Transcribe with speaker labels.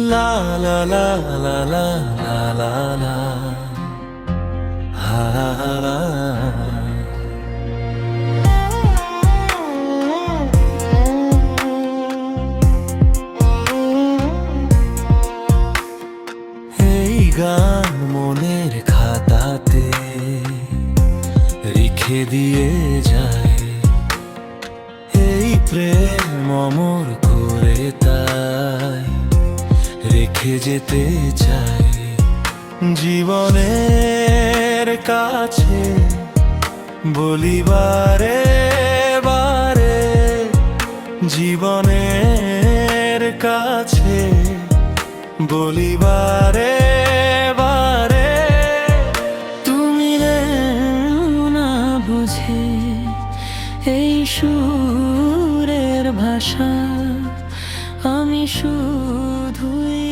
Speaker 1: লা লা লা লা লা লা লা লা হা হা হা হা। এই গান মনের খাতাতে রেখে দিয়ে যায়, এই প্রেম অমর করে তাই রেখে যেতে চাই জীবনের কাছে বলিবারে বারে, জীবনের কাছে বলিবারে বারে।
Speaker 2: তুমি না বুঝে এই সুরের ভাষা, আমি শুধুই